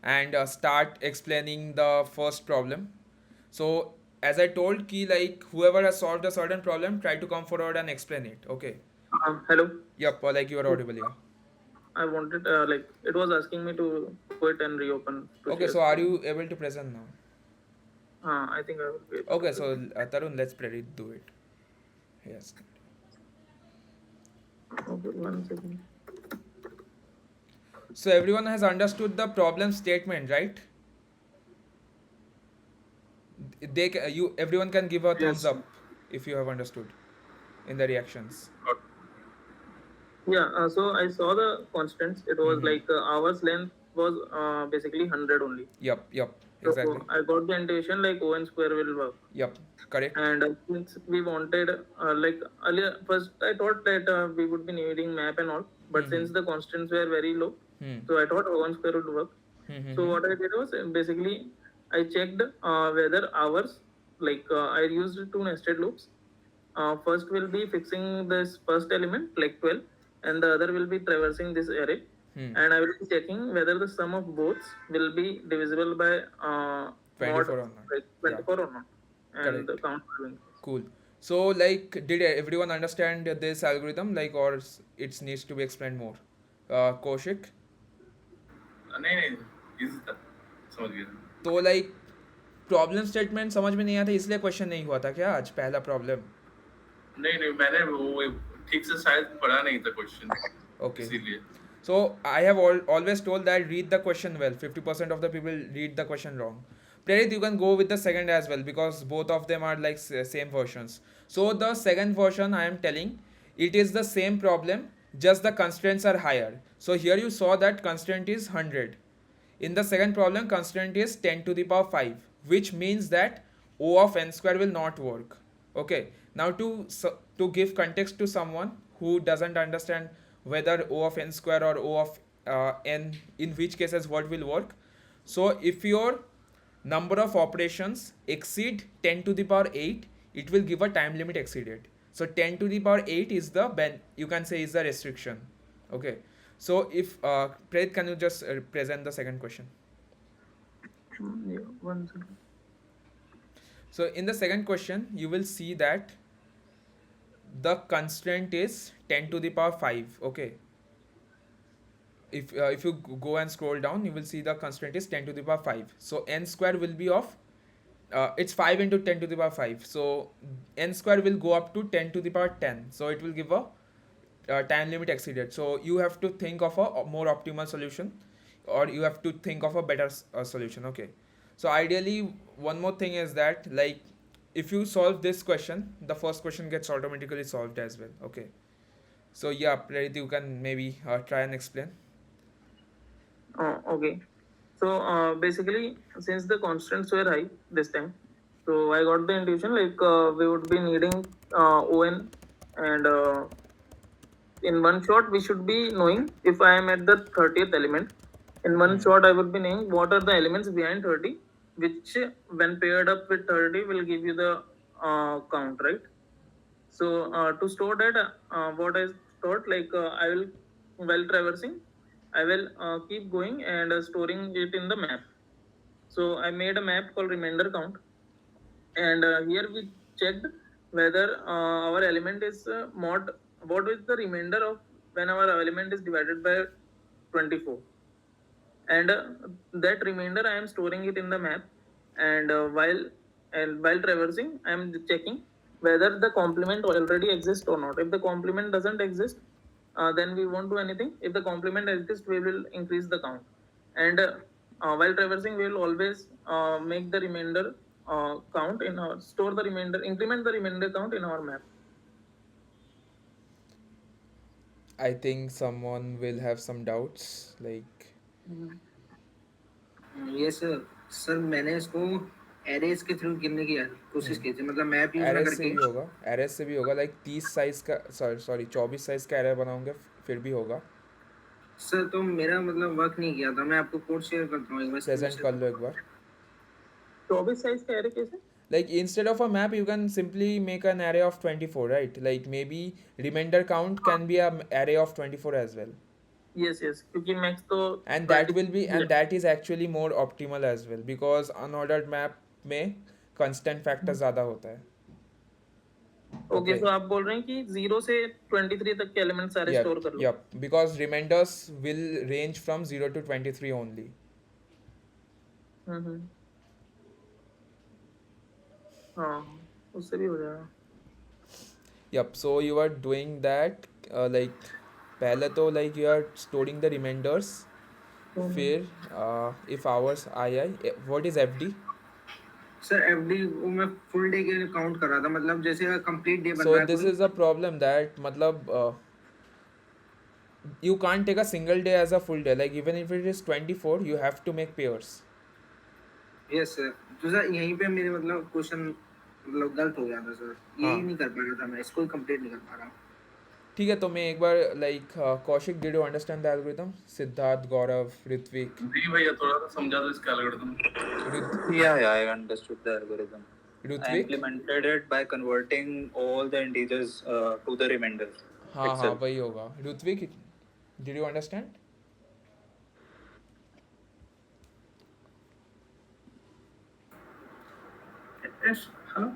and start explaining the first problem. So as I told ki, like whoever has solved a certain problem, try to come forward and explain it. Okay. Hello. Yep, like you are audible, yeah. I wanted like it was asking me to quit and reopen to Okay, share so are screen. you able to present now? I think I will be able to Okay, so present. Tarun, let's do it. Yes. Okay, 1 second. So everyone has understood the problem statement, right? You everyone can give a thumbs Yes. up if you have understood in the reactions. Yeah. So I saw the constants. It was Mm-hmm. like hours length was basically 100 only. Yep, So exactly. I got the intuition like O square will work. Yep, correct. And since we wanted like earlier, first I thought that we would be needing map and all, but Mm-hmm. since the constants were very low, Hmm. so I thought O square would work. So Mm-hmm. what I did was basically I checked whether hours, like I used two nested loops. First will be fixing this first element like 12, and the other will be traversing this array, Hmm. and I will be checking whether the sum of both will be divisible by mod 24 or not. like Yeah, 24 or not, and the correct. count will increase. Cool. So like, did everyone understand this algorithm? Like, or it needs to be explained more? Kaushik. नहीं नहीं easy था समझ गया तो like problem statement समझ में नहीं आता इसलिए क्वेश्चन नहीं हुआ था क्या आज पहला प्रॉब्लम? नहीं नहीं मैंने वो ठीक से शायद पढ़ा नहीं था क्वेश्चन Okay. इसीलिए So I have always told that read the question well. 50% of the people read the question wrong. Prerit, you can go with the second as well because both of them are like same versions. So the second version I am telling, it is the same problem, just the constraints are higher. So here you saw that constraint is 100. In the second problem, constraint is 10 to the power 5, which means that O of n square will not work. Okay, now to give context to someone who doesn't understand whether O of n square or O of n, in which cases what will work. So if your number of operations exceed 10 to the power 8, it will give a time limit exceeded. So 10 to the power 8 is the you can say is the restriction. Okay, so if Preet, can you just present the second question? Yeah, 1 second. So in the second question, you will see that the constraint is 10 to the power 5. Okay, if you go and scroll down, you will see the constraint is 10 to the power 5. So n square will be of it's 5 into 10 to the power 5. So n square will go up to 10 to the power 10. So it will give a time limit exceeded. So you have to think of a more optimal solution, or you have to think of a better solution. Okay, so ideally one more thing is that, like, if you solve this question, the first question gets automatically solved as well. Okay, so yeah, Prerit, you can maybe try and explain. Okay. So basically, since the constants were high this time, so I got the intuition like we would be needing ON, and in one shot we should be knowing if I am at the 30th element. In one Hmm. shot, I would be knowing what are the elements behind 30, which when paired up with 30 will give you the count, right? So to store that, what I thought like I will, while traversing, I will keep going and storing it in the map. So I made a map called remainder count, and here we checked whether our element is mod. What is the remainder of when our element is divided by 24? And that remainder I am storing it in the map, and while traversing I am checking whether the complement already exists or not. If the complement doesn't exist, then we won't do anything. If the complement exists, we will increase the count, and while traversing we will always make the remainder count in our store the remainder increment the remainder count in our map. I think someone will have some doubts, like ये sir sir मैंने इसको arrays के through गिनने की कोशिश की थी, मतलब मैप यूज ना एरेस से करके। भी होगा, एरेस से भी होगा, लाइक 30 साइज का, सॉरी 24 साइज का एरे बनाऊंगे फिर भी होगा. सर तो मेरा मतलब वर्क नहीं किया था, मैं आपको कोड शेयर करता हूँ एक बार, स्क्रीन प्रेजेंट शेयर कर लो एक करता बार. हूँ। 24 साइज का एरे कैसे? Like instead of a map, you can simply make an array of 24, right? Like maybe remainder count can be a array of 24 as well. yes, yes, क्योंकि max तो and that 20 will be, and that is actually more optimal as well, because unordered map में constant factor ज़्यादा होता है. Okay, Okay. तो आप बोल रहे हैं कि 0 से 23 तक के एलिमेंट सारे Yep, स्टोर कर लो. yep, because remainders will range from 0 to 23 only. हम्म. हाँ, उससे भी हो जाएगा. Yep, so you are doing that, like पहले तो like you are storing the remainders, फिर if hours I, what is FD? Sir FD वो मैं फुल डे के काउंट कर रहा था, मतलब जैसे कंप्लीट डे बन So रहा है this कोई. is a problem that मतलब you can't take a single day as a full day, like even if it is 24 you have to make pairs. Yes sir, तो सर यहीं पे मेरे मतलब क्वेश्चन मतलब गलत हो गया था सर, यही हाँ. नहीं कर पा रहा था मैं, इसको कंप्लीट नहीं कर पा रहा. ठीक है, तो मैं एक बार like Kaushik, did you understand the algorithm? Siddharth, Gaurav, Ritvik, जी भैया थोड़ा सा समझा दो इसका algorithm. Yeah, I understood the algorithm. I Ritvik. implemented it by converting all the integers to the remainders हाँ हाँ itself. वही होगा. Ritvik, did you understand? Yes, hello.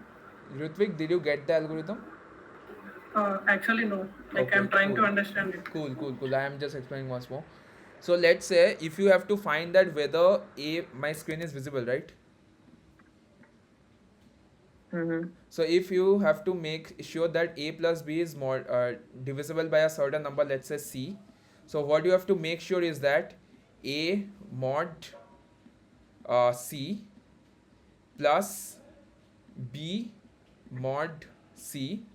Ritvik, did you get the algorithm? Actually, no. Like Okay, I'm trying cool. to understand it. Cool. I am just explaining once more. So let's say if you have to find that whether my screen is visible, right? Hmm. So if you have to make sure that a plus b is more divisible by a certain number, let's say c. So what you have to make sure is that a mod c plus b mod c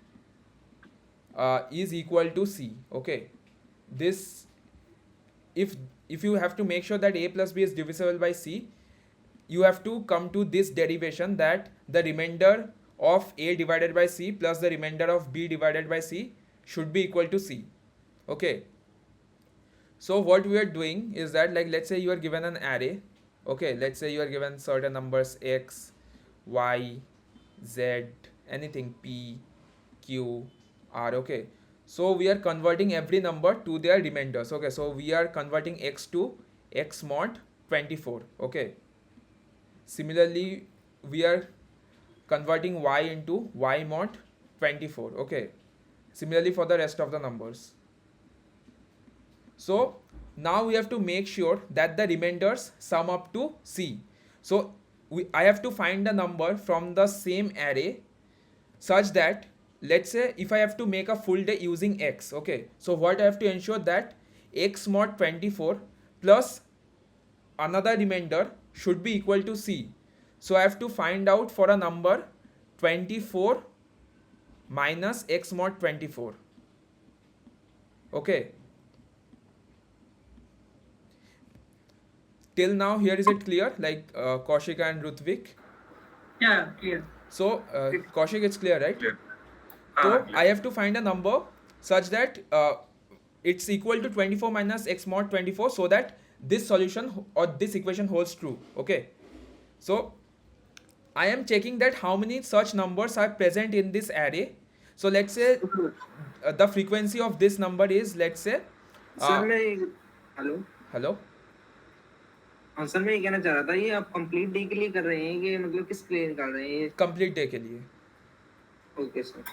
is equal to c. Okay, this, if you have to make sure that a plus b is divisible by c, you have to come to this derivation that the remainder of a divided by c plus the remainder of b divided by c should be equal to c. Okay, so what we are doing is that, like, let's say you are given an array. Okay, let's say you are given certain numbers x, y, z, anything, p, q, r. Okay, so we are converting every number to their remainders. Okay, so we are converting x to x mod 24. Okay, similarly we are converting y into y mod 24. Okay, similarly for the rest of the numbers. So now we have to make sure that the remainders sum up to c. So I have to find a number from the same array such that, let's say if I have to make a full day using x. Okay, so what I have to ensure that x mod 24 plus another remainder should be equal to c. So I have to find out for a number 24 minus x mod 24. Okay, till now here is it clear, like Kaushik and Rutvik? Yeah, clear. So Kaushik, it's clear, right? Clear. So I have to find a number such that it's equal to 24 minus x mod 24, so that this solution or this equation holds true. Okay, so I am checking that how many such numbers are present in this array. So let's say the frequency of this number is, let's say sir मैं hello. hello. हाँ sir, मैं ये कहना चाह रहा था, ये आप कंप्लीट डे के लिए कर रहे हैं कि मतलब किसके लिए निकाल रहे हैं ये? Complete day के लिए. Okay sir.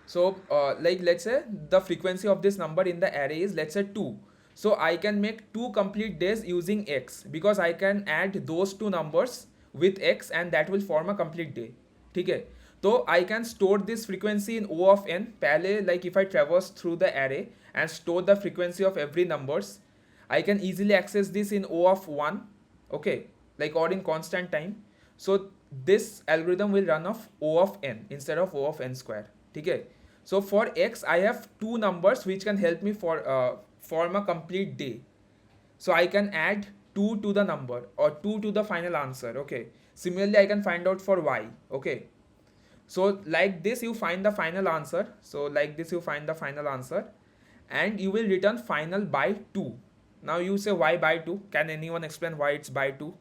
So like let's say the frequency of this number in the array is, let's say 2. So I can make 2 complete days using x, because I can add those two numbers with x and that will form a complete day. ठीक है, तो I can store this frequency in O of n. पहले, like if I traverse through the array and store the frequency of every numbers, I can easily access this in O of 1. Okay, like, or in constant time. So this algorithm will run of O of n instead of O of n square. ठीक है, so for x I have two numbers which can help me for form a complete day. So I can add 2 to the number or 2 to the final answer. Okay, similarly I can find out for y. Okay, so like this you find the final answer. So like this you find the final answer and you will return final by 2. Now you say why by 2? Can anyone explain why it's by 2?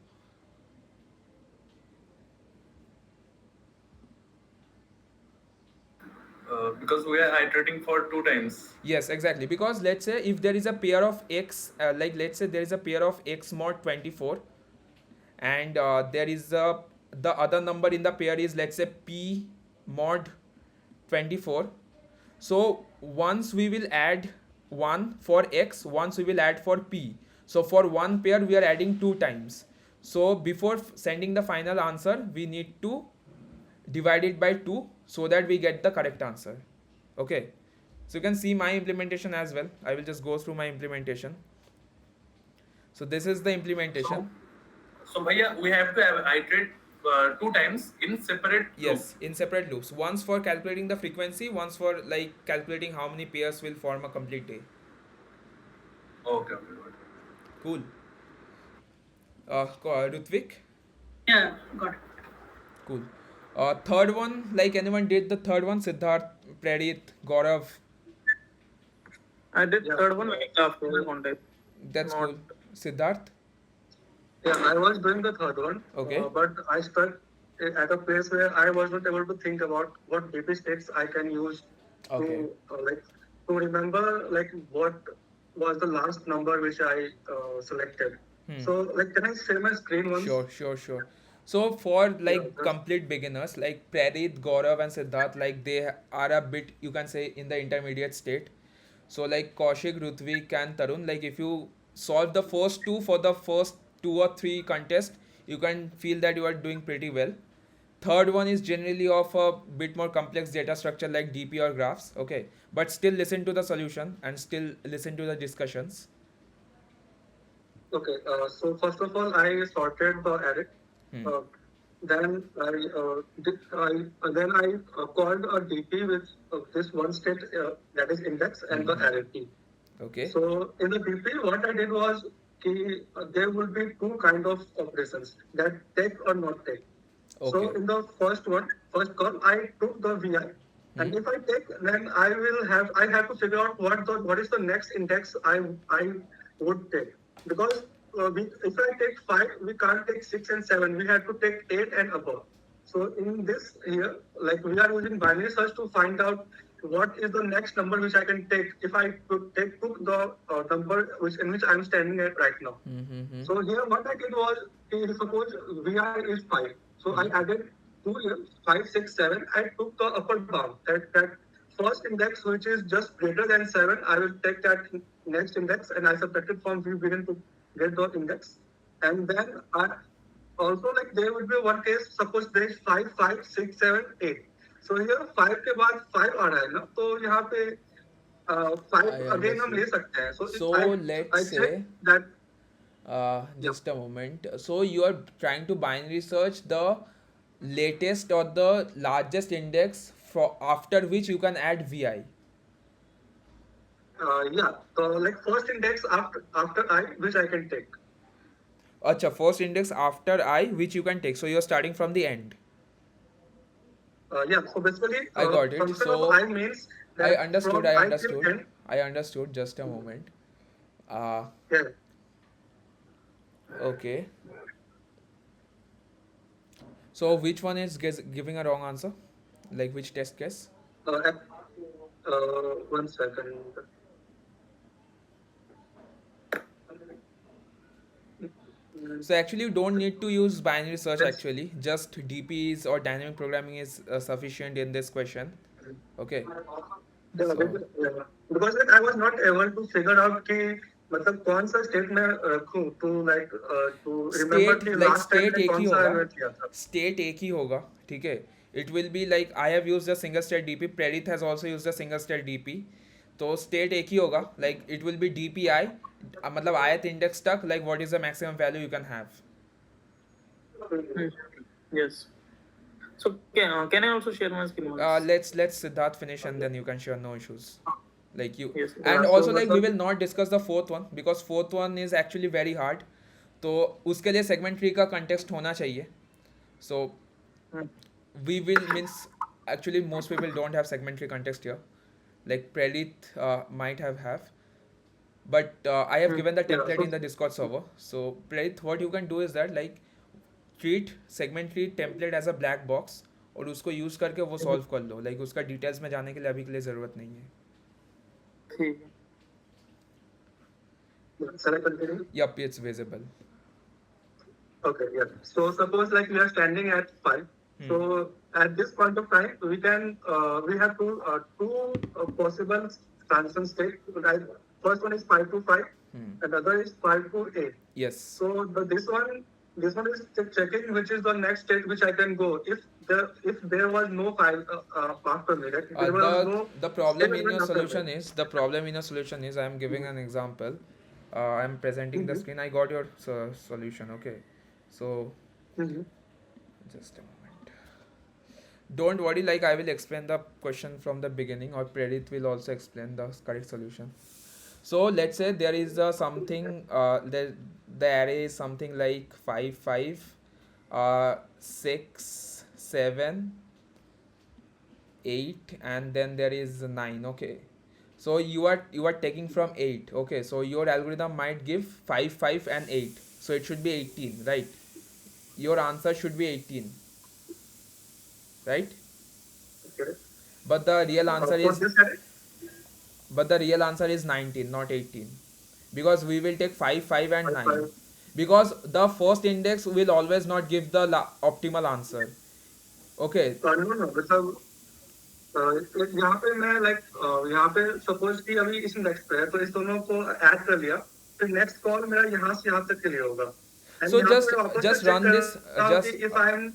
Because we are iterating for 2 times. Yes, exactly. Because let's say if there is a pair of x, like let's say there is a pair of x mod 24, and there is the other number in the pair is, let's say, p mod 24. So once we will add 1 for x, once we will add for p. So for one pair we are adding 2 times. So before sending the final answer, we need to divide it by 2 so that we get the correct answer. Okay, so you can see my implementation as well. I will just go through my implementation. So this is the implementation. So bhaiya, we have to iterate 2 times in separate Yes, loops. in separate loops. Once for calculating the frequency, once for like calculating how many pairs will form a complete day. Okay, okay, okay. Cool. Rutvik? Yeah, got it. Cool. Third one, like anyone did the third one? Siddharth, Pradeep, Gaurav. I did Yeah. third one week after the contest. That's Not- cool. Siddharth? Yeah, I was doing the third one. Okay. But I stuck at a place where I was not able to think about what DP states I can use Okay. to remember like what was the last number which I selected. So like, can I share my screen once? Sure. So for like that's- complete beginners, like Pradeep, Gaurav, and Siddharth, like they are a bit, you can say, in the intermediate state. So like Kaushik, Rutvik, and Tarun, like if you solve the first two for the first 2 or 3 contests, you can feel that you are doing pretty well. Third one is generally of a bit more complex data structure like DP or graphs. Okay, but still listen to the solution and still listen to the discussions. Okay. So first of all, I sorted the array. Uh, then I called a DP with this one state that is index and the array T. Okay. So in the DP, what I did was there will be 2 kind of operations that take or not take. So Okay. in the first call, I took the VI, and if I take, then I have to figure out what is the next index I would take, because if I take 5, we can't take 6 and 7. We have to take 8 and above. So in this here, like we are using binary search to find out what is the next number which I can take if I took the number in which I'm standing at right now. So here what I did was, suppose VI is 5. So I added 2 here, 5, 6, 7. I took the upper bound. That first index which is just greater than 7, I will take that next index and I subtracted from V begin to get the index. And then I also, like, there would be one case, suppose there is 5, 5, 6, 7, 8. So here 5 के बाद 5 आ रहा है ना, तो यहाँ पे 5 again हम ले सकते हैं. So let's say checked that. Just a moment. So you are trying to binary search the latest or the largest index for after which you can add VI. Yeah, so like first index after I, which I can take. Acha, first index after I which you can take. So you are starting from the end. Yeah, so basically, I got it. function So of I means that I understood. from I I till understood. end. I understood. Just a moment. Yeah. Okay. So which one is giving a wrong answer? Like which test case? One second. So actually you don't need to use binary search Yes. actually. Just DPs or dynamic programming is sufficient in this question. Okay. Yeah, So- because like I was not able to figure out कि मतलब कौन सा state में रखूं to remember State, कि like last time state में एक कौन ही सा होगा. error किया था. State एक ही होगा, ठीक है. It will be like I have used a single state DP. Predit has also used a single state DP. तो state एक ही होगा. Like it will be DPI. मतलब ith index तक, like what is the maximum value you can have. Yes. So can I also share my screen once? Let's Siddharth finish and then you can share, no issues. Like you. Yes. And Yeah, also so like we मतलब- will not discuss the fourth one because fourth one is actually very hard. तो उसके लिए segment tree का context होना चाहिए. So we will means actually most people don't have segment tree context here. Like Predit might have. But I have given the Yeah, template so- in the Discord server. So Predit, what you can do is that like treat segment tree template as a black box. और उसको use करके वो solve कर लो. Like उसका details में जाने के लिए अभी के लिए ज़रूरत नहीं है. ठीक है. Shall I continue? Yup, it's visible. Okay, yeah. So suppose like we are standing at 5. So at this point of time, we can we have two possible transition states. Right? First one is 5 to 5, and other is 5 to 8. Yes. So this one is checking which is the next state which I can go if there was no 5 after me. Right? There was no The problem state in your after me. solution is I am giving an example. I am presenting the screen. I got your solution. Okay. So just a moment. Don't worry, like I will explain the question from the beginning, or Prerit will also explain the correct solution. So let's say there is something, the array is something like 5, 5, 6, 7, 8, and then there is 9. Okay. So you are taking from 8. Okay. So your algorithm might give 5, 5, and 8. So it should be 18, right? Your answer should be 18, right? Okay. But the real answer For is this array? but the real answer is 19, not 18, because we will take 5, 5, and 9. 5. Because the first index will always not give the optimal answer. Okay. No, मतलब यहाँ पे मैं यहाँ पे suppose कि अभी इस index पे है तो इस दोनों को ऐड कर लिया फिर नेक्स्ट कॉल मेरा यहाँ से यहाँ तक के लिए होगा. So just run this.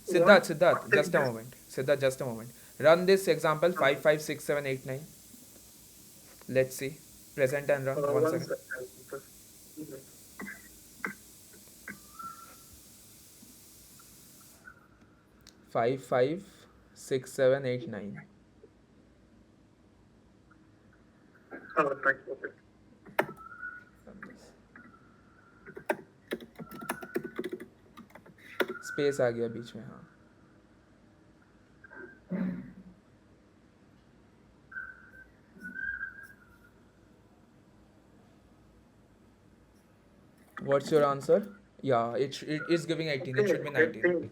Siddharth, just a moment. Run this example 5, 5, 6, 7, 8, 9. Let's see. Present and run. 1 second. 5, 5, 6, 7, 8, 9. Okay. Space आ गया बीच में. हाँ. What's your answer? Yeah, it is giving 18. It should be 19.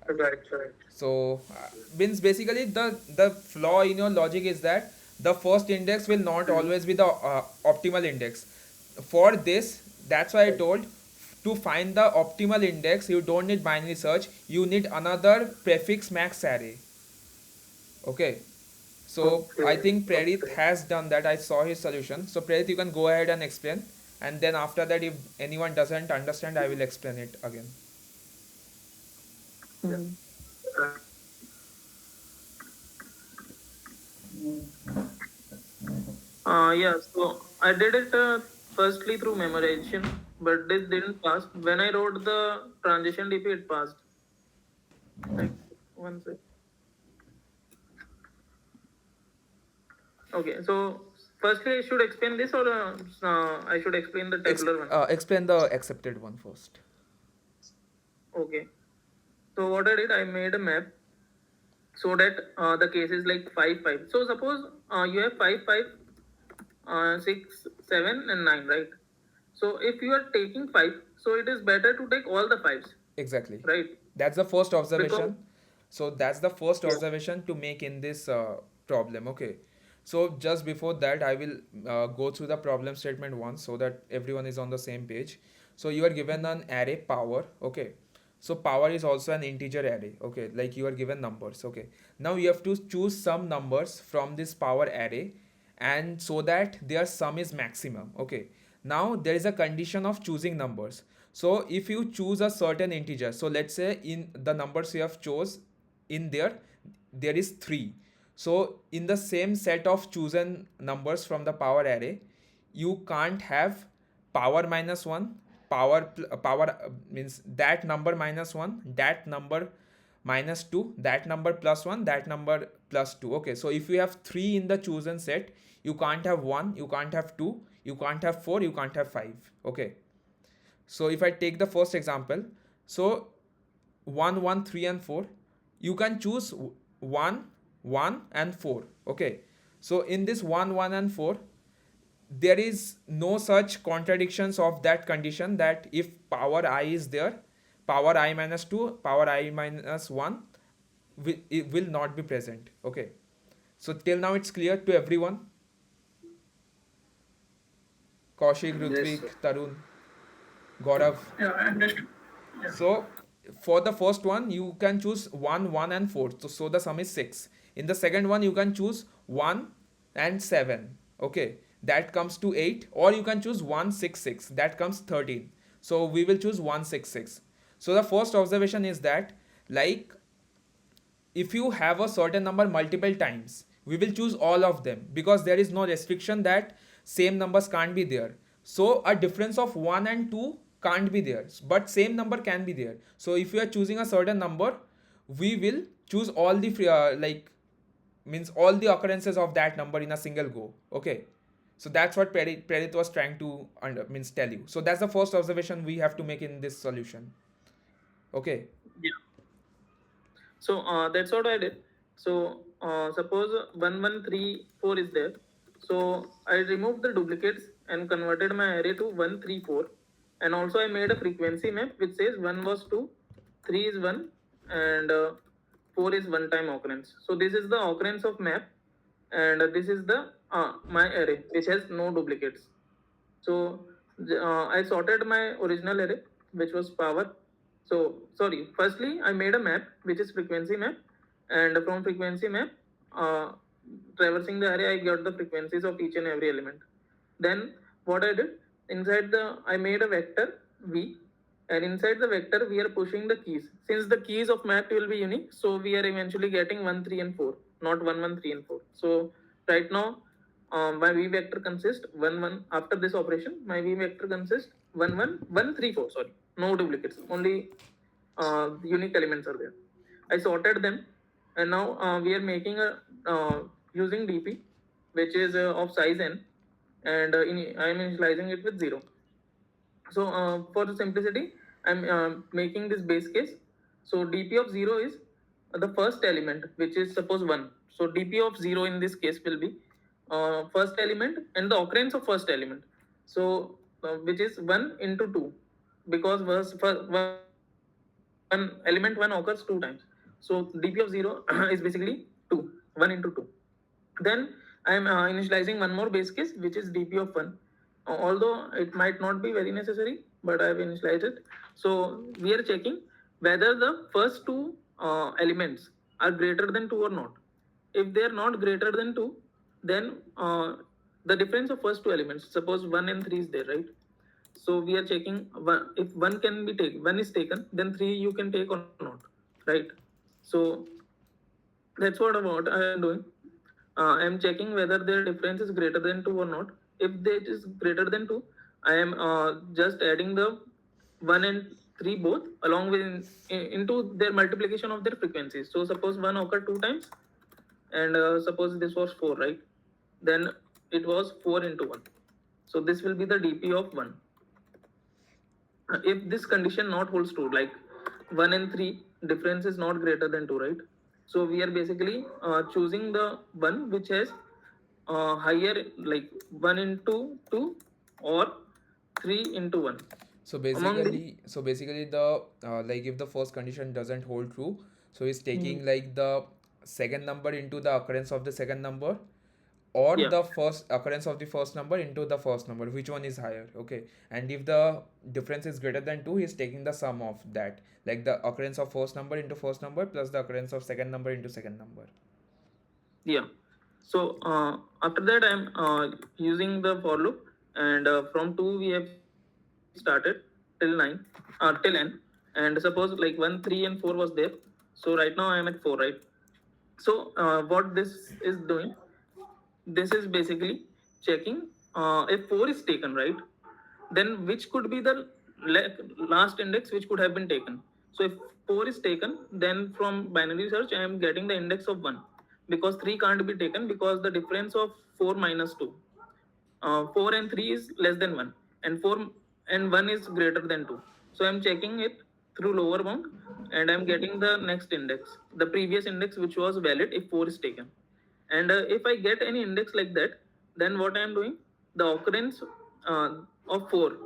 Right. So means basically the flaw in your logic is that the first index will not always be the optimal index. For this, that's why I told, to find the optimal index you don't need binary search, you need another prefix max array. Okay. So I think Prerit has done that. I saw his solution. So Prerit, you can go ahead and explain, and then after that, if anyone doesn't understand, I will explain it again. Yeah, so I did it firstly through memorization, but this didn't pass. When I wrote the transition DP, it passed. Like, 1 sec. Okay, so firstly I should explain this, or I should explain the tabular one? Explain the accepted one first. Okay. So what I did, I made a map so that the case is like 5, 5. So suppose you have 5, 5, 6, 7, and 9, right? So if you are taking 5, so it is better to take all the 5s. Exactly. Right. That's the first observation. Because, so that's the first observation to make in this problem. Okay. So just before that, I will go through the problem statement once so that everyone is on the same page. So you are given an array power. Okay. So power is also an integer array. Okay. Like you are given numbers. Okay. Now you have to choose some numbers from this power array, and so that their sum is maximum. Okay. Now there is a condition of choosing numbers. So if you choose a certain integer, so let's say in the numbers you have chose, in there is 3. So in the same set of chosen numbers from the power array, you can't have power minus 1, power means that number minus 1, that number minus 2, that number plus 1, that number plus 2. Okay, so if you have 3 in the chosen set, you can't have 1, you can't have 2, you can't have 4, you can't have 5. Okay, so if I take the first example, so 1, 1, 3, and 4, you can choose 1, 1, and 4. Okay, so in this 1, 1, and 4, there is no such contradictions of that condition that if power I is there, power I minus 2, power I minus 1, it will not be present. Okay, so till now it's clear to everyone. Kaushik, Yes, Rutvik, sir. Tarun, Gaurav. Yeah, I understood. Yeah. So for the first one, you can choose 1, 1, and 4. So the sum is 6. In the second one, you can choose 1 and 7. Okay, that comes to 8. Or you can choose 1, 6, 6. That comes 13. So we will choose 1, 6, 6. So the first observation is that, like, if you have a certain number multiple times, we will choose all of them because there is no restriction that same numbers can't be there. So a difference of 1 and 2 can't be there, but same number can be there. So if you are choosing a certain number, we will choose all the like, means all the occurrences of that number in a single go. Okay, so that's what Prerit was trying to means tell you. So that's the first observation we have to make in this solution. Okay. Yeah. So that's what I did. So suppose 1134 is there. So I removed the duplicates and converted my array to 134. And also I made a frequency map which says 1 was 2, 3 is 1, and 4 is one time occurrence. So this is the occurrence of map, and this is the my array which has no duplicates. So I sorted my original array, which was power. So sorry, firstly I made a map which is frequency map, and from frequency map, uh, traversing the array, I got the frequencies of each and every element. Then what I did, inside the I made a vector v, and inside the vector we are pushing the keys. Since the keys of map will be unique, so we are eventually getting 1, 3, and 4, not 1, 1, 3, and 4. So right now my v vector consists 1, 1. After this operation, my v vector consists 1, 1, 1, 3, 4. Sorry, no duplicates, only unique elements are there. I sorted them, and now we are making a using dp, which is of size n, and I am initializing it with 0. So for the simplicity, I'm making this base case. So dp of 0 is the first element, which is suppose 1. So dp of 0 in this case will be first element and the occurrence of first element. So which is 1 into 2, because one element 1 occurs 2 times. So dp of 0 is basically 2, 1 into 2. Then I am initializing one more base case, which is dp of 1. Although it might not be very necessary, but I have initialized it. So we are checking whether the first two elements are greater than 2 or not. If they are not greater than 2, then the difference of first two elements, suppose 1 and 3 is there, right? So we are checking one, if one can be taken, one is taken, then 3 you can take or not, right? So that's what about I am doing. I am checking whether their difference is greater than 2 or not. If it is greater than 2, I am just adding the 1 and 3 both along with into their multiplication of their frequencies. So suppose 1 occurred 2 times, and suppose this was 4, right? Then it was 4 into 1. So this will be the dp of 1. If this condition not holds true, like 1 and 3 difference is not greater than 2, right? So we are basically choosing the one which has higher, like 1 into 2 or 3 into 1. So Among the basically the like if the first condition doesn't hold true, so he's taking like the second number into the occurrence of the second number, or yeah the first occurrence of the first number into the first number, which one is higher. Okay, and if the difference is greater than 2, he's taking the sum of that, like the occurrence of first number into first number plus the occurrence of second number into second number. yeah. So after that I'm using the for loop, and from 2 we have started till 9, till n, and suppose like 1, 3, and 4 was there. So right now I am at 4, right? So what this is doing, this is basically checking if 4 is taken, right? Then which could be the last index which could have been taken. So if 4 is taken, then from binary search I am getting the index of 1, because 3 can't be taken because the difference of 4 minus 2, 4 and 3 is less than 1, and 4 and 1 is greater than 2. So I'm checking it through lower bound, and I'm getting the next index, the previous index which was valid if 4 is taken. And if I get any index like that, then what I am doing, the occurrence of 4,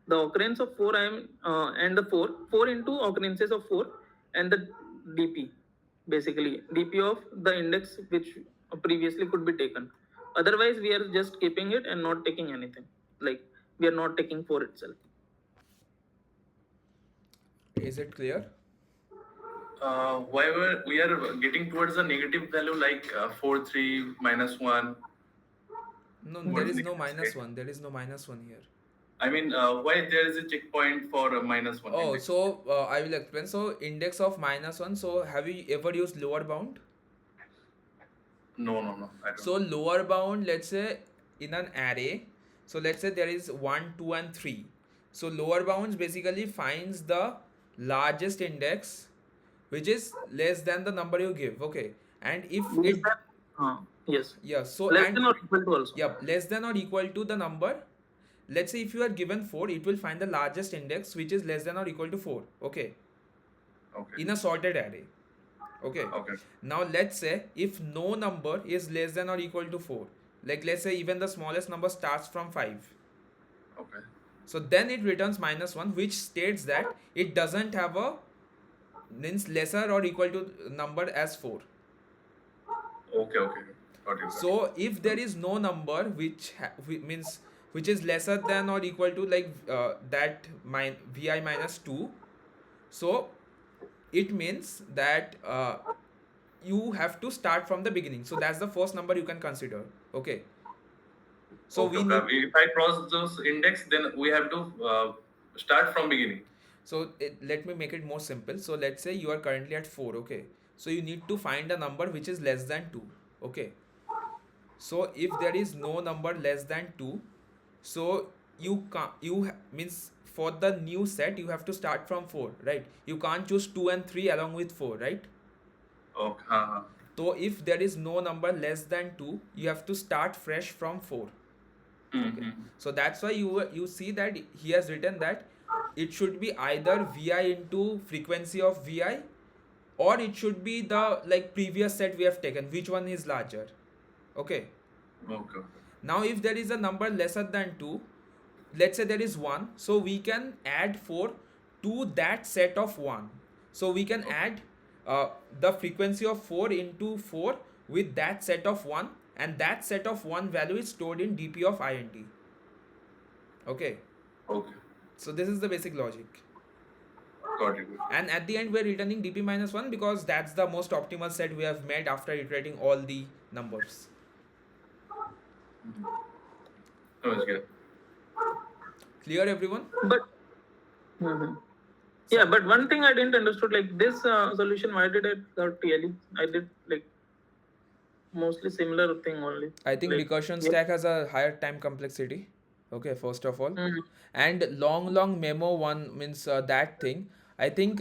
the occurrence of 4 I am and the 4 into occurrences of 4, and the DP, basically DP of the index which previously could be taken. Otherwise, we are just keeping it and not taking anything. Like we are not taking 4 itself. Is it clear? Why we are getting towards a negative value like 4, 3, -1? No, What there is is the no state? -1. There is no -1 here. I mean, why there is a checkpoint for a -1 Oh, index? so I will explain. So index of -1. So have you ever used lower bound? No, no, no. I don't. So lower bound, let's say in an array. So let's say there is 1, 2, and 3. So lower bounds basically finds the largest index, which is less than the number you give. Okay, and if Less it than, yes. yeah, so Less and than or equal to also. yep, less than or equal to the number. Let's say if you are given 4, it will find the largest index which is less than or equal to 4. Okay, Okay. in a sorted array. Okay. Okay. Now let's say if no number is less than or equal to 4, like let's say even the smallest number starts from 5. Okay. So then it returns -1, which states that it doesn't have a means lesser or equal to number as 4. Okay. Okay. Got it. So if there is no number means which is lesser than or equal to like that vi -2, so it means that you have to start from the beginning. So that's the first number you can consider. Okay. So Okay, we okay. need If I cross those index, then we have to start from beginning. so let me make it more simple. So let's say you are currently at 4. Okay. So you need to find a number which is less than 2. Okay. So if there is no number less than 2, so you can't means for the new set you have to start from 4, right? You can't choose 2 and 3 along with 4, right? Okay. So if there is no number less than 2, you have to start fresh from 4. Mm-hmm. So that's why you see that he has written that it should be either vi into frequency of vi, or it should be the like previous set we have taken, which one is larger. Okay. Okay. Now if there is a number lesser than 2, let's say there is 1, so we can add 4 to that set of 1. So we can add the frequency of 4 into 4 with that set of 1, and that set of 1 value is stored in dp of int. Okay, Okay. so this is the basic logic, Got it. and at the end we're returning dp -1 because that's the most optimal set we have made after iterating all the numbers. No, it's good. Clear, everyone? But yeah, but one thing I didn't understood, like this solution, why did I got TLE? I did like mostly similar thing only. I think Like, recursion yeah. stack has a higher time complexity. Okay, first of all, Mhm. and long memo one means that thing. I think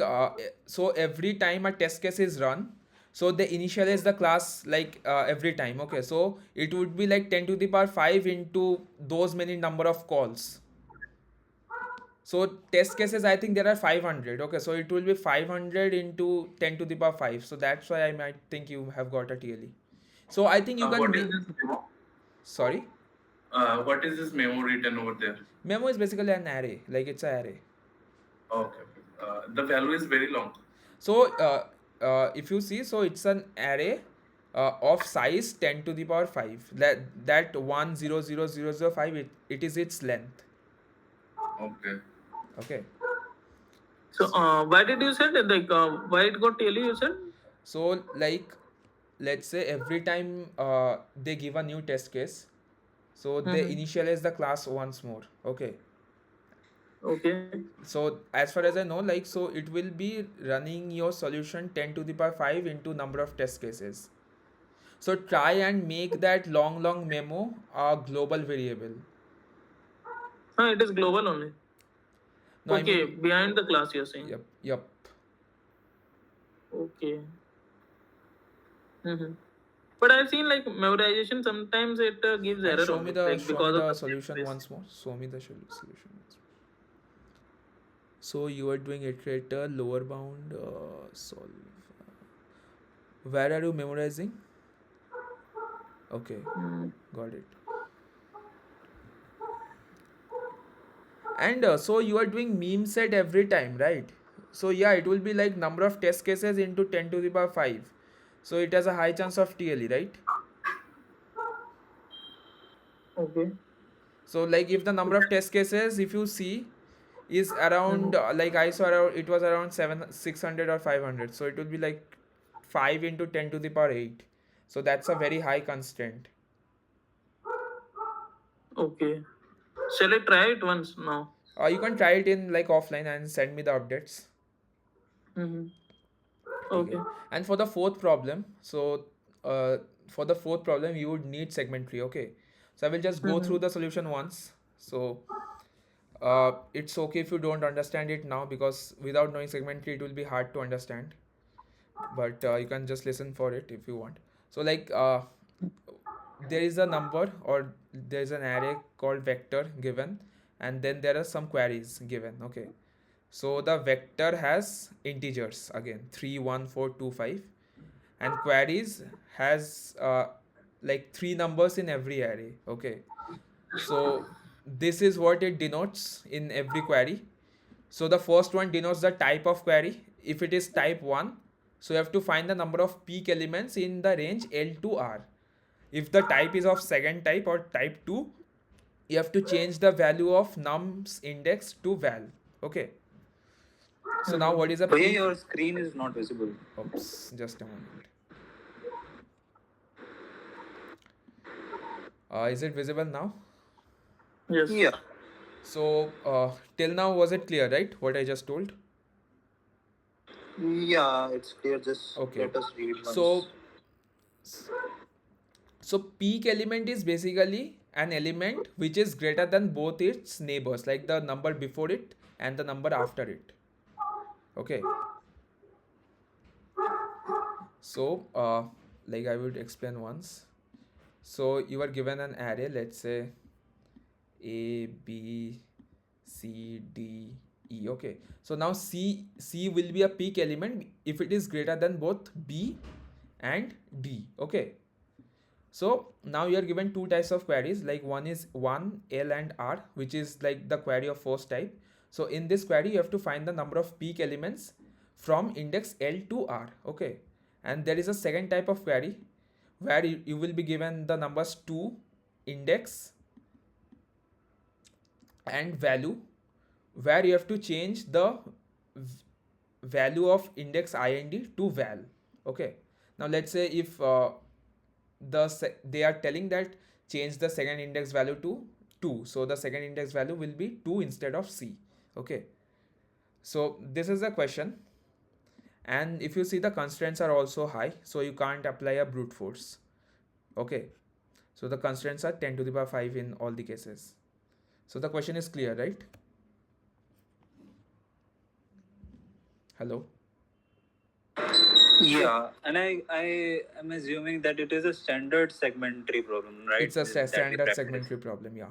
so every time a test case is run, so they initialize the class like every time. Okay, so it would be like 10 to the power 5 into those many number of calls. So test cases, I think there are 500. Okay, so it will be 500 into 10 to the power 5. So that's why I might think you have got a TLE. So I think you can What is this memo? sorry. What is this memo written over there? Memo is basically an array, like it's an array. Okay. The value is very long. So if you see, so it's an array of size 10 to the power 5. That 1000005, it is its length. Okay. Okay. So why did you say that? Like why it got TLE? You said. So like let's say every time they give a new test case, so they initialize the class once more. Okay. Okay. So as far as I know, like so it will be running your solution 10 to the power 5 into number of test cases. So try and make that long memo a global variable. No, it is global only. No, Okay, I mean, behind the class you're saying. yep. Okay. But I've seen like memorization sometimes it gives And error show only, me the like because of the solution space. once more. Show me the solution once more. So you are doing iterator, lower bound, solve. Where are you memorizing? Okay, got it. And so you are doing meme set every time, right? So yeah, it will be like number of test cases into 10 to the power 5. So it has a high chance of TLE, right? Okay. So like if the number of test cases, if you see, is around like I saw around, it was around 600 or 500. So it will be like 5 into 10 to the power 8. So that's a very high constraint. Okay. Shall I try it once now? You can try it in like offline and send me the updates. Mm-hmm. Okay. Okay. And for the fourth problem, so for the fourth problem, you would need segment tree. Okay. So I will just go through the solution once. So it's okay if you don't understand it now, because without knowing segment tree, it will be hard to understand. But you can just listen for it if you want. So like there is a number, or there is an array called vector given, and then there are some queries given. Okay. So the vector has integers again 3, 1, 4, 2, 5, and queries has like 3 numbers in every array. Okay. So this is what it denotes in every query. So the first one denotes the type of query. If it is type 1, so you have to find the number of peak elements in the range L to R. If the type is of second type or type 2, you have to change the value of nums index to val. Okay. So now what is a Bhaiya, peak? your screen is not visible. Oops, just a moment. Is it visible now? Yes. Yeah. So till now, was it clear, right? What I just told? Yeah, it's clear. Just Okay. let us read once. So peak element is basically an element which is greater than both its neighbors, like the number before it and the number after it. Okay. So like I would explain once. So you are given an array, let's say A, B, C, D, E. Okay. So now C will be a peak element if it is greater than both B and D. Okay. So now you are given two types of queries, like one is 1, L and R, which is like the query of first type. So in this query, you have to find the number of peak elements from index L to R. Okay. And there is a second type of query where you will be given the numbers 2, index, and value, where you have to change the value of index ind to val. Okay. Now let's say if they are telling that change the second index value to 2, so the second index value will be 2 instead of C. Okay. So this is the question, and if you see, the constraints are also high, so you can't apply a brute force. Okay. So the constraints are 10 to the power 5 in all the cases. So the question is clear, right? Hello? Yeah, and I am assuming that it is a standard segment tree problem, right? It's a That we standard practice. segment tree problem, yeah.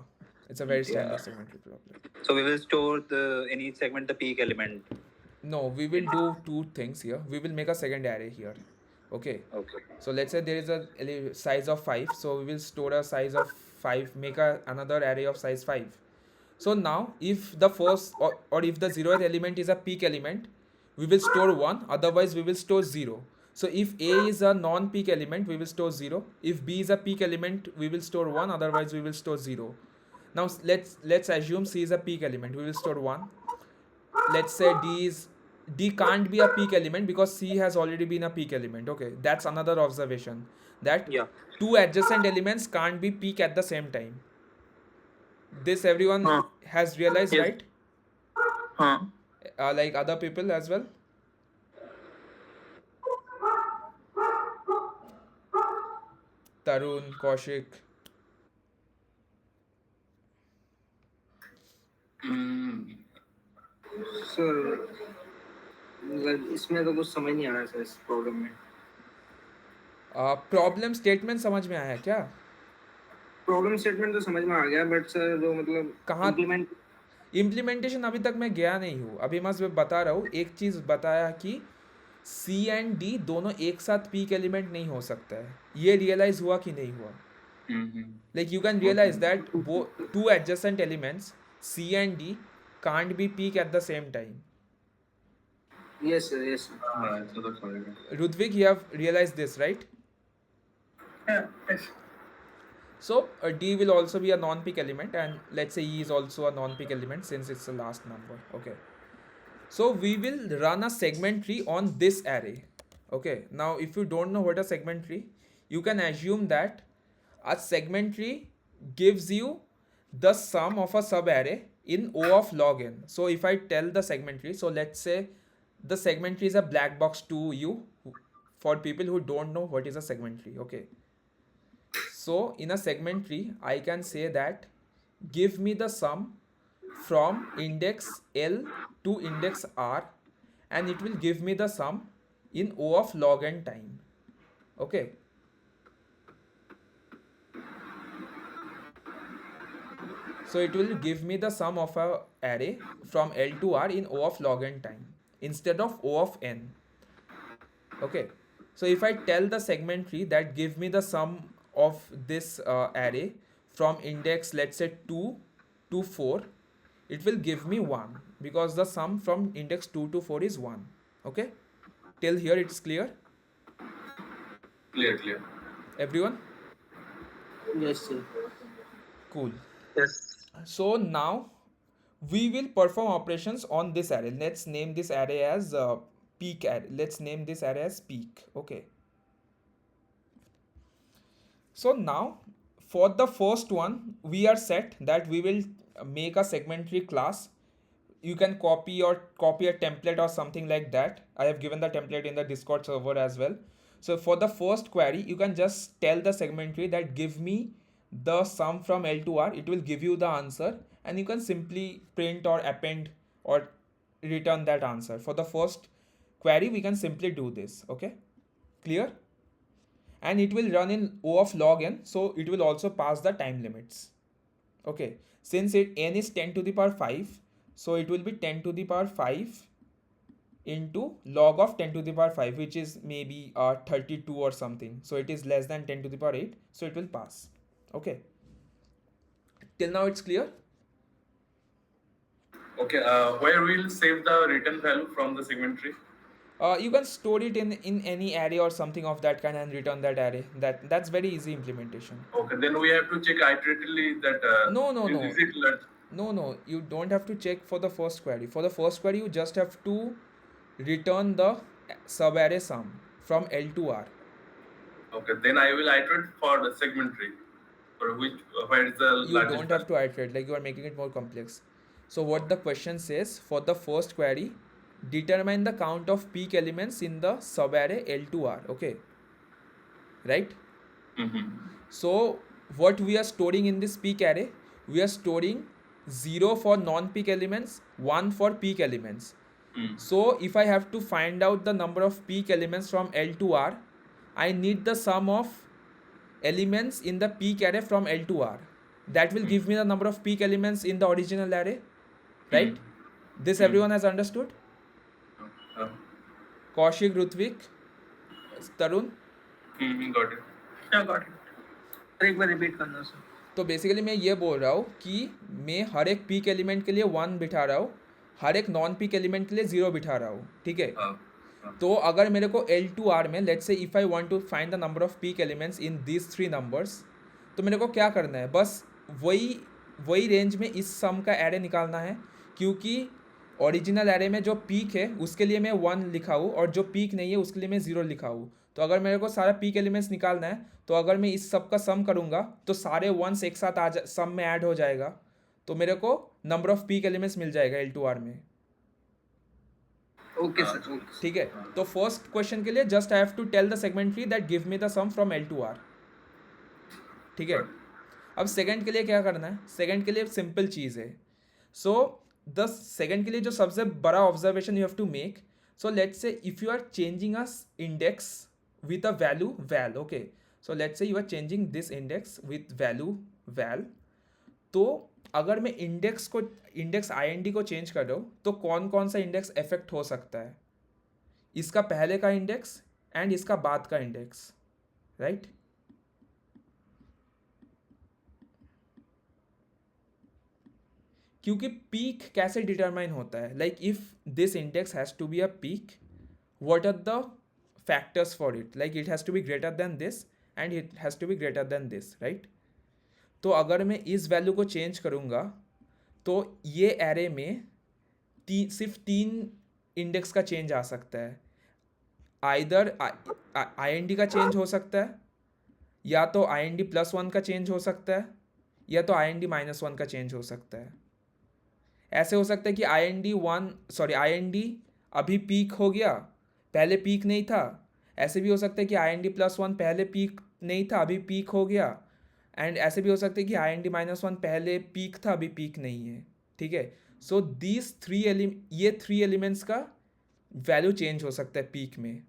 It's a very standard segment tree problem. So we will store in each segment the peak element. No, we will do two things here. We will make a second array here. Okay. Okay. So let's say there is a size of 5. So we will store a size of 5, make another array of size 5. So now if the first or if the 0th element is a peak element, we will store 1, otherwise we will store 0. So if A is a non-peak element, we will store 0. If B is a peak element, we will store 1, otherwise we will store 0. Now let's assume C is a peak element, we will store 1. Let's say D can't be a peak element because C has already been a peak element. Okay, that's another observation, that two adjacent elements can't be peak at the same time. This everyone has realized, Yes. right? Like other people as well. Tarun, Kaushik. Sir मतलब इसमें तो कुछ समझ नहीं आ रहा sir इस problem में. Problem statement समझ में आया क्या? प्रॉब्लम स्टेटमेंट तो समझ में आ गया, बट सर जो मतलब कहाँ implement इम्प्लीमेंटेशन अभी तक मैं गया नहीं हूँ. अभी मैं बता रहा हूँ, एक चीज़ बताया कि C एंड D दोनों एक साथ पीक एलिमेंट नहीं हो सकता है. ये रियलाइज हुआ कि नहीं हुआ? Like you can realize that two adjacent elements C and D can't be peak at the same time. Yes, sir. Yes, sir. ऐसा तो करेगा. Ludwig, you have realized this, right? Yeah, yes. So D will also be a non-peak element, and let's say E is also a non-peak element since it's the last number. Okay. So we will run a segment tree on this array. Okay. Now if you don't know what a segment tree, you can assume that a segment tree gives you the sum of a subarray in O of log n. So if I tell the segment tree, so let's say the segment tree is a black box to you for people who don't know what is a segment tree. Okay. So in a segment tree, I can say that give me the sum from index L to index R, and it will give me the sum in O of log n time. Okay. So it will give me the sum of a array from L to R in O of log n time instead of O of n. Okay. So if I tell the segment tree that give me the sum of this array from index, let's say 2 to 4, it will give me 1 because the sum from index 2 to 4 is 1. Okay. Till here it's clear, Clear. everyone? Yes, sir. Cool. Yes. So now we will perform operations on this array. Let's name this array as peak array. Let's name this array as peak. Okay. So now for the first one, we are set that we will make a segmentary class. You can copy a template or something like that. I have given the template in the Discord server as well. So for the first query, you can just tell the segmentary that give me the sum from L to R. It will give you the answer, and you can simply print or append or return that answer. For the first query, we can simply do this. Okay, clear? And it will run in O of log n, so it will also pass the time limits. Okay, since n is 10 to the power 5, so it will be 10 to the power 5 into log of 10 to the power 5, which is maybe 32 or something. So it is less than 10 to the power 8, so it will pass. Okay, till now it's clear? Okay, where we'll save the return value from the segment tree? You can store it in any array or something of that kind and return that array. That's very easy implementation. Okay, then we have to check iteratively that No, is it large? No, you don't have to check for the first query. For the first query, you just have to return the subarray sum from L to R. Okay, then I will iterate for the segment tree, for which where is the You largest don't have to iterate, like you are making it more complex. So what the question says, for the first query, determine the count of peak elements in the subarray L to R. Okay, right? Mm-hmm. So what we are storing in this peak array, we are storing 0 for non-peak elements, 1 for peak elements. So if I have to find out the number of peak elements from L to R, I need the sum of elements in the peak array from L to R. That will give me the number of peak elements in the original array, right? This everyone has understood? Kaushik, Rutvik, Tarun? Got it. Yeah, got it. एक बार repeat करना sir. तो basically मैं ये बोल रहा हूँ कि मैं हर एक पीक एलिमेंट के लिए 1 बिठा रहा हूँ, हर एक नॉन पीक एलिमेंट के लिए 0 बिठा रहा हूँ, ठीक है? तो अगर मेरे को L to R में let's say if I want to find the number of peak elements in this 3 numbers, तो मेरे को क्या करना है, बस वही रेंज में इस सम का एरे निकालना है, क्योंकि ओरिजिनल एरे में जो पीक है उसके लिए मैं 1 लिखा हूँ और जो पीक नहीं है उसके लिए मैं 0 लिखा हूँ. तो अगर मेरे को सारा पीक एलिमेंट्स निकालना है, तो अगर मैं इस सब का सम करूँगा तो सारे वंस एक साथ सम में ऐड हो जाएगा, तो मेरे को नंबर ऑफ पीक एलिमेंट्स मिल जाएगा L to R में. Okay sir. ठीक है, तो फर्स्ट क्वेश्चन के लिए just I have to tell the segment tree that give me the sum from L to R. ठीक है, अब सेकंड के लिए क्या करना है, सेकंड के लिए सिंपल चीज़ है. सो द सेकंड के लिए जो सबसे बड़ा observation you have to make, so let's say if you are changing a index with a value val, okay, so let's say you are changing this index with value val, तो अगर मैं index ing को change कर रहा हूँ तो कौन कौन सा इंडेक्स इफेक्ट हो सकता है, इसका पहले का इंडेक्स एंड इसका बाद का इंडेक्स, राइट? क्योंकि पीक कैसे डिटरमाइन होता है, like if this index has to be a peak, what are the factors for it, like it has to be greater than this and it has to be greater than this, right? तो अगर मैं इस value को change करूँगा तो ये array में सिर्फ 3 इंडेक्स का चेंज आ सकता है, आइदर IND का चेंज हो सकता है, या तो IND +1 का चेंज हो सकता है, या तो IND -1 का चेंज हो सकता है। ऐसे हो सकता है कि IND अभी पीक हो गया, पहले पीक नहीं था। ऐसे भी हो सकता है कि IND +1 पहले पीक नहीं था, अभी पीक हो गया। एंड ऐसे भी हो सकता है कि IND -1 पहले पीक था, अभी पीक नहीं है। ठीक है, सो ये 3 एलिमेंट्स का वैल्यू चेंज हो सकता है पीक में।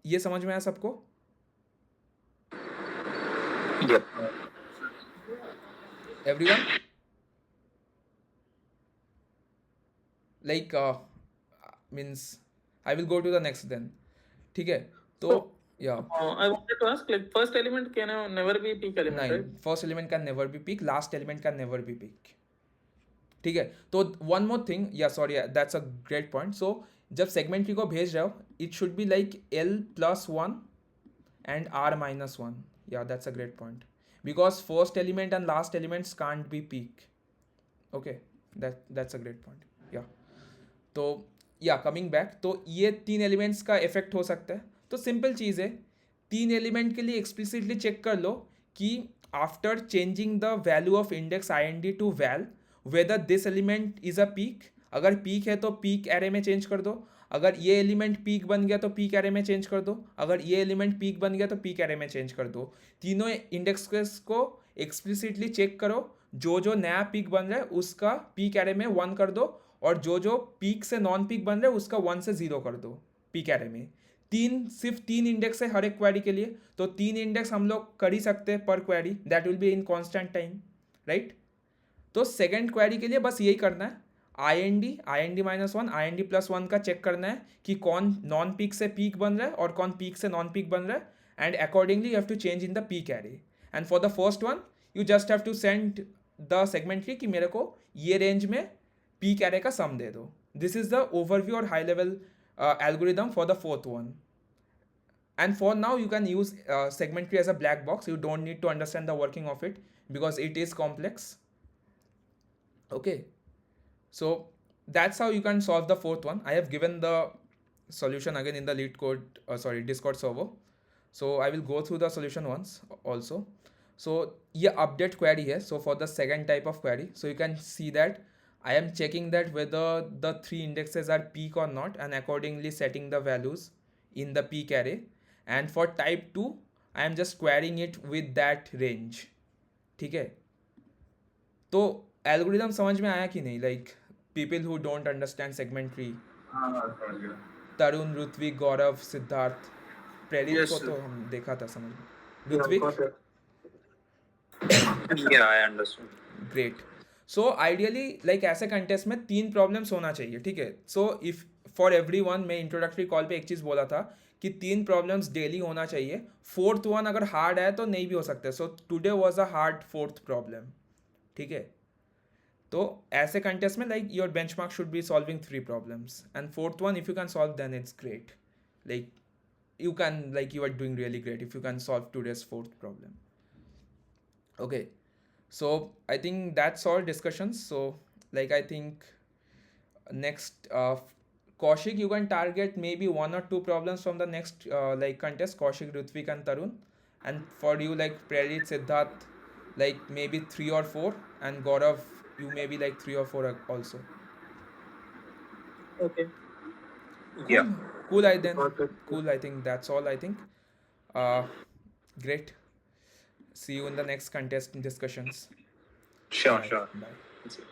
ये समझ में आया सबको? Yep. Everyone? Like means I will go to the next then. ठीक है, तो या I wanted to ask, like, first element can never be peak element, नहीं, right? First element can never be peak, last element can never be peak. ठीक है, तो one more thing, या sorry, that's a great point. So जब segment tree को भेज रहे हो, it should be like L+1 and R-1. Yeah, that's a great point, because first element and last elements can't be peak. Okay, that's a great point. Yeah, तो या coming back, तो ये 3 elements का effect हो सकता है। तो simple चीज़ है, 3 एलिमेंट के लिए एक्सप्लिसिटली चेक कर लो कि after changing the value of index IND to val, whether this element is a peak. अगर पीक है तो पीक एरे में चेंज कर दो, अगर ये एलिमेंट पीक बन गया तो पीक एरे में चेंज कर दो, अगर ये एलिमेंट पीक बन गया तो पीक एरे में चेंज कर दो। तीनों इंडेक्स को एक्सप्लिसिटली चेक करो, जो जो नया पीक बन रहा है उसका पीक एरे में 1 कर दो, और जो जो पीक से नॉन पीक बन रहा है उसका 1 से 0 कर दो पीक एरे में। सिर्फ 3 इंडेक्स है हर एक क्वेरी के लिए, तो 3 इंडेक्स हम लोग कर ही सकते हैं पर query, that will be in constant time, right? तो सेकेंड क्वेरी के लिए बस यही करना है, IND -1 IND +1 का चेक करना है कि कौन नॉन पीक से पीक बन रहा है और कौन पीक से नॉन पीक बन रहा है, and accordingly you have to change in the peak array. And for the first one you just have to send the segment tree कि मेरे को ये रेंज में पीक एरे का सम दे दो। दिस इज द ओवरव्यू और high level algorithm for the fourth one. And for now you can use segment tree as a black box. You don't need to understand the working of it because it is complex. Okay, so that's how you can solve the fourth one. I have given the solution again in the Discord server, so I will go through the solution once also. So ये update query है, so for the second type of query, so you can see that I am checking that whether the 3 indexes are peak or not, and accordingly setting the values in the peak array. And for type 2 I am just querying it with that range. ठीक है, तो algorithm समझ में आया कि नहीं? Like people who don't understand segment tree, Tarun, Ritvik, Gaurav, Siddharth, Prerit Yes, को sir. तो हम देखा था समझ में। Yeah, Ritvik, got it. Yeah, I understood. Great. So ideally like ऐसे कंटेस्ट में 3 प्रॉब्लम्स होना चाहिए। ठीक है, सो इफ फॉर एवरीवन, मैं इंट्रोडक्टरी कॉल पे एक चीज़ बोला था कि 3 प्रॉब्लम्स डेली होना चाहिए। फोर्थ वन अगर हार्ड है तो नहीं भी हो सकते। So today was a hard fourth problem. ठीक है, तो ऐसे कंटेस्ट में like your benchmark should be solving 3 problems, and fourth one if you can solve then it's great. Like you are doing really great if you can solve today's fourth problem. Okay, so I think that's all discussions. So like I think next Kaushik, you can target maybe 1 or 2 problems from the next like contest, Kaushik, Rutvik and Tarun, and for you like Prerit, Siddharth, like maybe 3 or 4, and Gaurav, you maybe like 3 or 4 also. Okay. Yeah. Cool, I then. Got it. Cool, I think that's all. I think. Great. See you in the next contest discussions. Sure, Bye. sure. Bye. That's it.